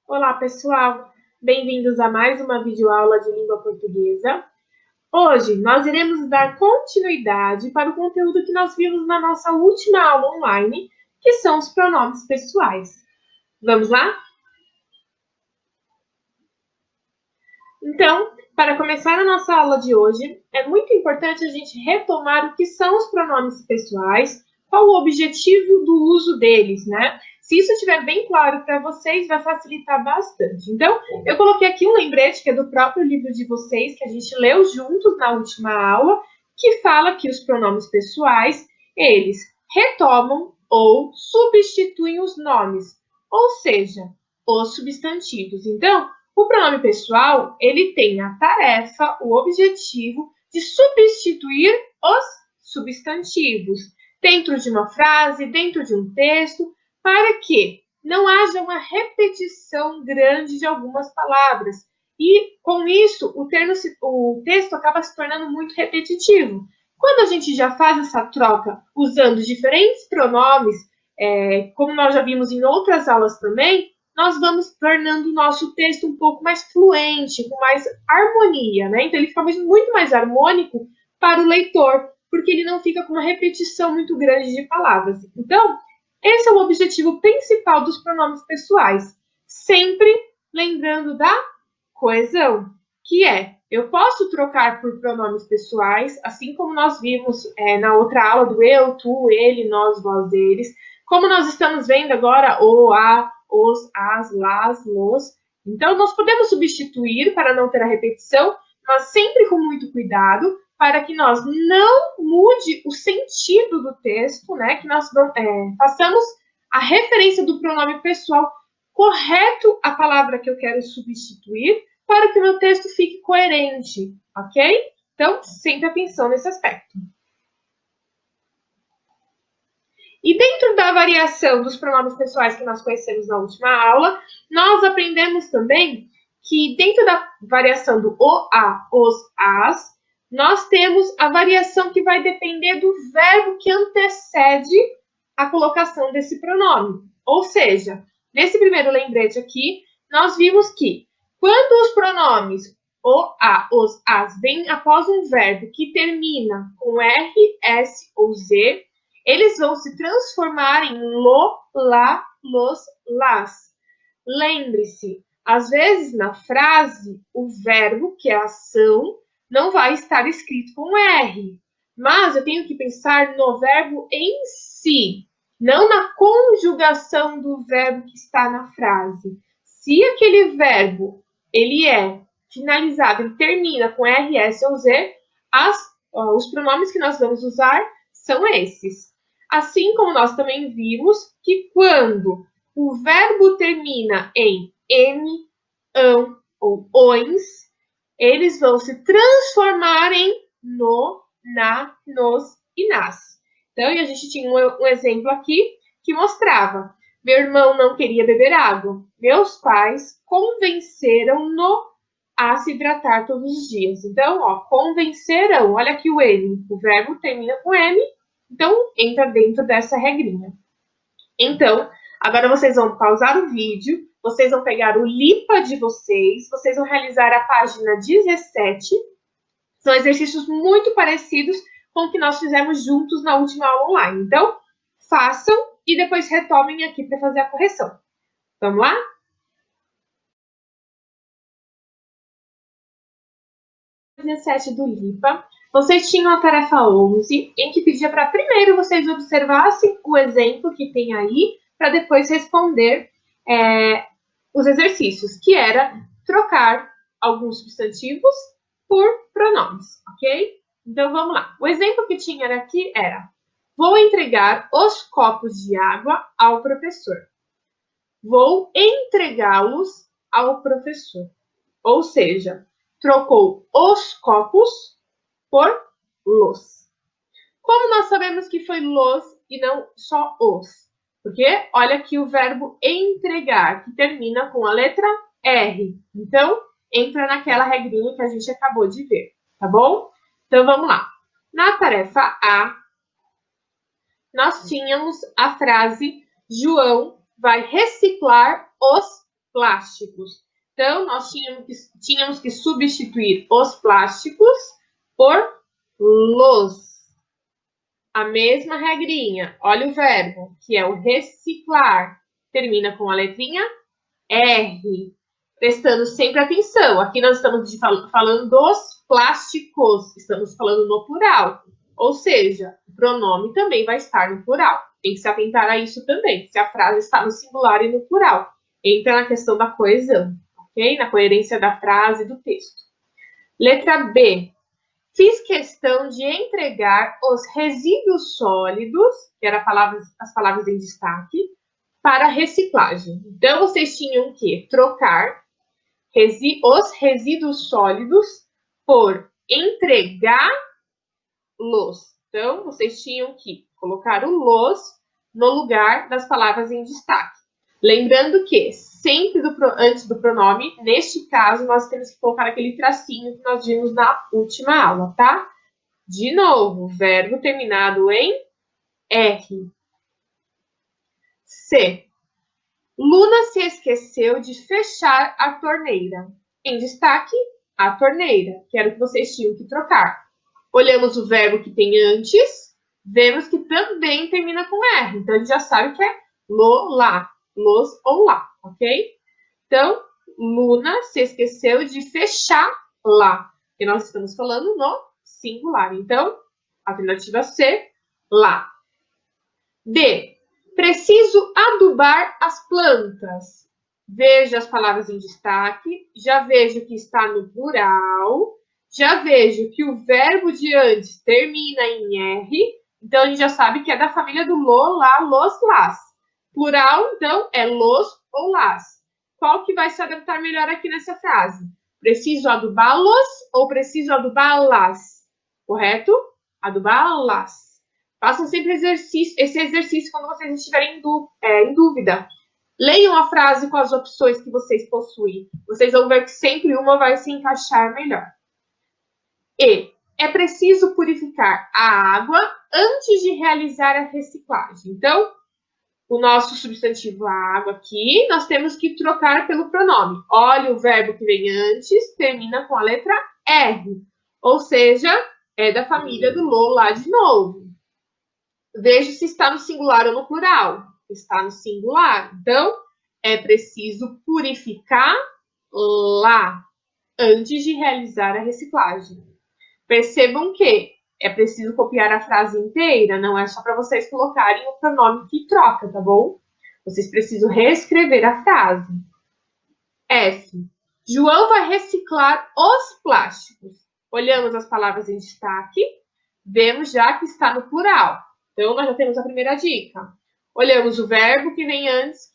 Olá, pessoal! Bem-vindos a mais uma videoaula de língua portuguesa. Hoje, nós iremos dar continuidade para o conteúdo que nós vimos na nossa última aula online, que são os pronomes pessoais. Vamos lá? Então, para começar a nossa aula de hoje, é muito importante a gente retomar o que são os pronomes pessoais, qual o objetivo do uso deles, né? Se isso estiver bem claro para vocês, vai facilitar bastante. Então, eu coloquei aqui um lembrete que é do próprio livro de vocês, que a gente leu juntos na última aula, que fala que os pronomes pessoais, eles retomam ou substituem os nomes, ou seja, os substantivos. Então, o pronome pessoal, ele tem a tarefa, o objetivo de substituir os substantivos dentro de uma frase, dentro de um texto, para que não haja uma repetição grande de algumas palavras. E, com isso, o texto acaba se tornando muito repetitivo. Quando a gente já faz essa troca usando diferentes pronomes, como nós já vimos em outras aulas também, nós vamos tornando o nosso texto um pouco mais fluente, com mais harmonia, né? Então, ele fica muito mais harmônico para o leitor, porque ele não fica com uma repetição muito grande de palavras. Então, esse é o objetivo principal dos pronomes pessoais. Sempre lembrando da coesão, que eu posso trocar por pronomes pessoais, assim como nós vimos na outra aula do eu, tu, ele, nós, vós, eles, como nós estamos vendo agora o, a, os, as, las, los. Então, nós podemos substituir para não ter a repetição, mas sempre com muito cuidado, para que nós não mude o sentido do texto, né? Que nós façamos a referência do pronome pessoal correto à palavra que eu quero substituir, para que o meu texto fique coerente, ok? Então, sempre atenção nesse aspecto. E dentro da variação dos pronomes pessoais que nós conhecemos na última aula, nós aprendemos também que dentro da variação do o, a, os, as, nós temos a variação que vai depender do verbo que antecede a colocação desse pronome. Ou seja, nesse primeiro lembrete aqui, nós vimos que quando os pronomes o, a, os, as vêm após um verbo que termina com R, S ou Z, eles vão se transformar em lo, la, los, las. Lembre-se, às vezes na frase, o verbo, que é a ação, não vai estar escrito com R. Mas eu tenho que pensar no verbo em si, não na conjugação do verbo que está na frase. Se aquele verbo ele é finalizado, ele termina com R, S ou Z, os pronomes que nós vamos usar são esses. Assim como nós também vimos que quando o verbo termina em n, ão ou oins, eles vão se transformar em no, na, nos e nas. Então, a gente tinha um exemplo aqui que mostrava: meu irmão não queria beber água. Meus pais convenceram-no a se hidratar todos os dias. Então, convencerão. Olha aqui o N. O verbo termina com M, então entra dentro dessa regrinha. Então, agora vocês vão pausar o vídeo, vocês vão pegar o LIPA de vocês vão realizar a página 17. São exercícios muito parecidos com o que nós fizemos juntos na última aula online. Então, façam e depois retomem aqui para fazer a correção. Vamos lá? Do LIPA, vocês tinham a tarefa 11, em que pedia para primeiro vocês observassem o exemplo que tem aí, para depois responder os exercícios, que era trocar alguns substantivos por pronomes, ok? Então, vamos lá. O exemplo que tinha aqui era: vou entregar os copos de água ao professor. Vou entregá-los ao professor. Ou seja, trocou os copos por los. Como nós sabemos que foi los e não só os? Porque olha aqui o verbo entregar, que termina com a letra R. Então, entra naquela regrinha que a gente acabou de ver, tá bom? Então, vamos lá. Na tarefa A, nós tínhamos a frase: João vai reciclar os plásticos. Então, nós tínhamos que substituir os plásticos por los. A mesma regrinha. Olha o verbo, que é o reciclar. Termina com a letrinha R. Prestando sempre atenção. Aqui nós estamos falando dos plásticos. Estamos falando no plural. Ou seja, o pronome também vai estar no plural. Tem que se atentar a isso também. Se a frase está no singular e no plural. Entra na questão da coesão. Ok? Na coerência da frase e do texto. Letra B. Fiz questão de entregar os resíduos sólidos, que eram as palavras em destaque, para reciclagem. Então, vocês tinham que trocar os resíduos sólidos por entregá-los. Então, vocês tinham que colocar o los no lugar das palavras em destaque. Lembrando que sempre antes do pronome, neste caso, nós temos que colocar aquele tracinho que nós vimos na última aula, tá? De novo, verbo terminado em R. C. Luna se esqueceu de fechar a torneira. Em destaque, a torneira, que era o que vocês tinham que trocar. Olhamos o verbo que tem antes, vemos que também termina com R. Então, a gente já sabe que é lo, lá, los ou lá, ok? Então, Luna se esqueceu de fechar lá. E nós estamos falando no singular. Então, alternativa C, lá. D. Preciso adubar as plantas. Vejo as palavras em destaque, já vejo que está no plural, já vejo que o verbo de antes termina em R, então a gente já sabe que é da família do lo, lá, los, las. Plural, então, é los ou las. Qual que vai se adaptar melhor aqui nessa frase? Preciso adubá-los ou preciso adubá-las? Correto? Adubá-las. Façam sempre esse exercício quando vocês estiverem em dúvida. Leiam a frase com as opções que vocês possuem. Vocês vão ver que sempre uma vai se encaixar melhor. E. É preciso purificar a água antes de realizar a reciclagem. Então, o nosso substantivo água aqui, nós temos que trocar pelo pronome. Olha o verbo que vem antes, termina com a letra R. Ou seja, é da família do lo lá de novo. Veja se está no singular ou no plural. Está no singular. Então, é preciso purificar lá antes de realizar a reciclagem. Percebam que é preciso copiar a frase inteira, não é só para vocês colocarem o pronome que troca, tá bom? Vocês precisam reescrever a frase. F. João vai reciclar os plásticos. Olhamos as palavras em destaque, vemos já que está no plural. Então, nós já temos a primeira dica. Olhamos o verbo que vem antes,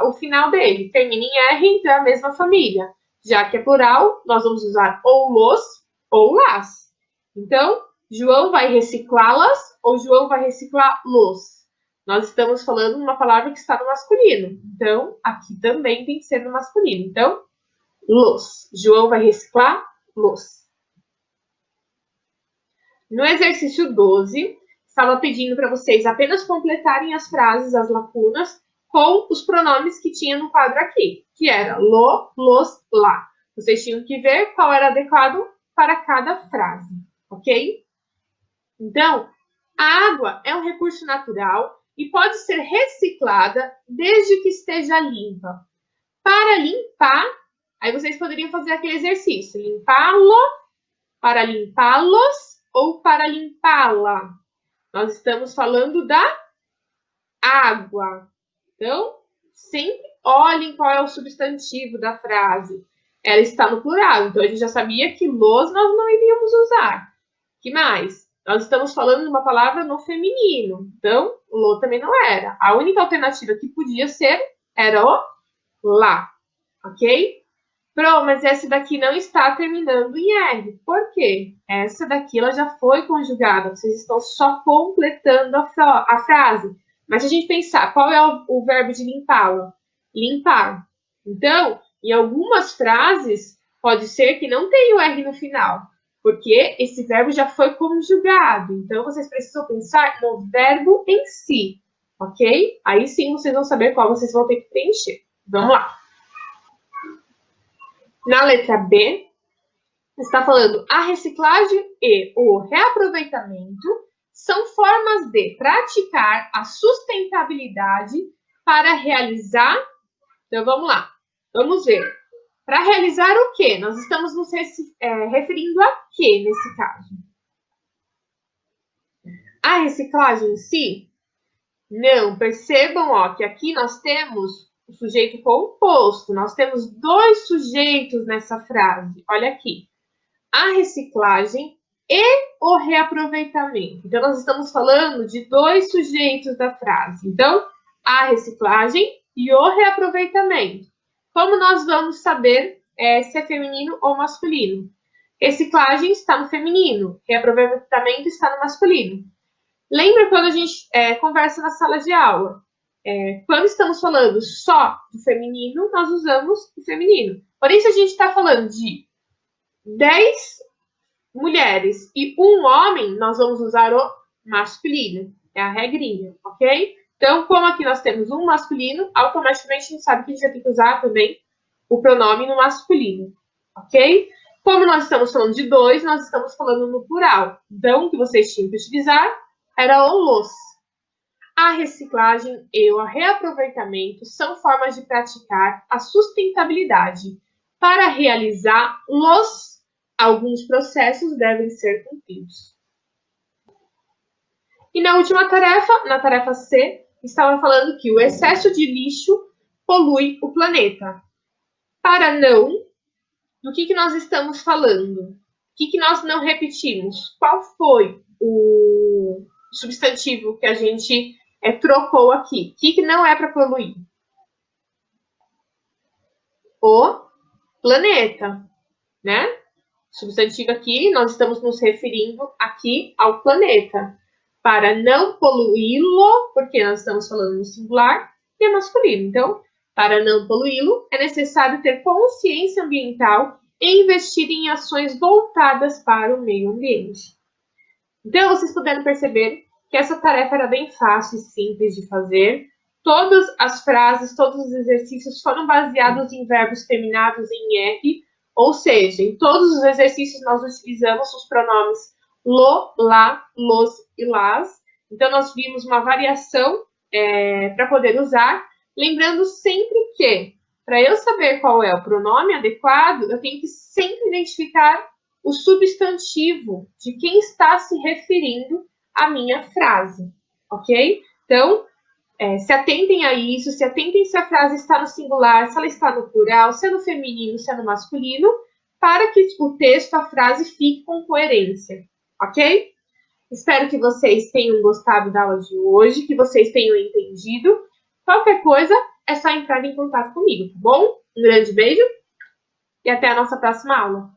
o final dele. Termina em R, então é a mesma família. Já que é plural, nós vamos usar ou los ou las. Então, João vai reciclá-las ou João vai reciclá-los. Nós estamos falando de uma palavra que está no masculino. Então, aqui também tem que ser no masculino. Então, los. João vai reciclar-los. No exercício 12, estava pedindo para vocês apenas completarem as frases, as lacunas, com os pronomes que tinha no quadro aqui, que era lo, los, lá. Vocês tinham que ver qual era adequado para cada frase, ok? Então, a água é um recurso natural e pode ser reciclada desde que esteja limpa. Para limpar, aí vocês poderiam fazer aquele exercício, limpá-lo, para limpá-los ou para limpá-la. Nós estamos falando da água. Então, sempre olhem qual é o substantivo da frase. Ela está no plural, então a gente já sabia que los nós não iríamos usar. Que mais? Nós estamos falando de uma palavra no feminino, então lo também não era. A única alternativa que podia ser era o lá, ok? Pro, mas essa daqui não está terminando em R. Por quê? Essa daqui ela já foi conjugada. Vocês estão só completando a frase. Mas se a gente pensar, qual é o verbo de limpá-la? Limpar. Então, em algumas frases, pode ser que não tenha o R no final. Porque esse verbo já foi conjugado. Então, vocês precisam pensar no verbo em si. Ok? Aí sim, vocês vão saber qual vocês vão ter que preencher. Vamos lá. Na letra B, está falando a reciclagem e o reaproveitamento são formas de praticar a sustentabilidade para realizar. Então vamos lá, vamos ver. Para realizar o quê? Nós estamos nos referindo a quê nesse caso? A reciclagem em si? Não, percebam ó, que aqui nós temos o sujeito composto, nós temos dois sujeitos nessa frase. Olha aqui. A reciclagem e o reaproveitamento. Então, nós estamos falando de dois sujeitos da frase. Então, a reciclagem e o reaproveitamento. Como nós vamos saber se é feminino ou masculino? Reciclagem está no feminino, reaproveitamento está no masculino. Lembra quando a gente conversa na sala de aula? Quando estamos falando só do feminino, nós usamos o feminino. Porém, se a gente está falando de 10 mulheres e um homem, nós vamos usar o masculino. É a regrinha, ok? Então, como aqui nós temos um masculino, automaticamente a gente sabe que a gente vai ter que usar também o pronome no masculino, ok? Como nós estamos falando de dois, nós estamos falando no plural. Então, o que vocês tinham que utilizar era o los. A reciclagem e o reaproveitamento são formas de praticar a sustentabilidade. Para realizar alguns processos devem ser cumpridos. E na última tarefa, na tarefa C, estava falando que o excesso de lixo polui o planeta. Para não, do que nós estamos falando? O que nós não repetimos? Qual foi o substantivo que a gente trocou aqui? O que não é para poluir? O planeta, né? Substantivo aqui, nós estamos nos referindo aqui ao planeta. Para não poluí-lo, porque nós estamos falando no singular, e é masculino. Então, para não poluí-lo, é necessário ter consciência ambiental e investir em ações voltadas para o meio ambiente. Então, vocês puderam perceber que essa tarefa era bem fácil e simples de fazer. Todas as frases, todos os exercícios foram baseados em verbos terminados em R, ou seja, em todos os exercícios nós utilizamos os pronomes lo, lá, los e las. Então, nós vimos uma variação para poder usar, lembrando sempre que, para eu saber qual é o pronome adequado, eu tenho que sempre identificar o substantivo de quem está se referindo à minha frase, ok? Então, se atentem a isso, se atentem se a frase está no singular, se ela está no plural, se é no feminino, se é no masculino, para que o texto, a frase, fique com coerência, ok? Espero que vocês tenham gostado da aula de hoje, que vocês tenham entendido. Qualquer coisa, é só entrar em contato comigo, tá bom? Um grande beijo e até a nossa próxima aula.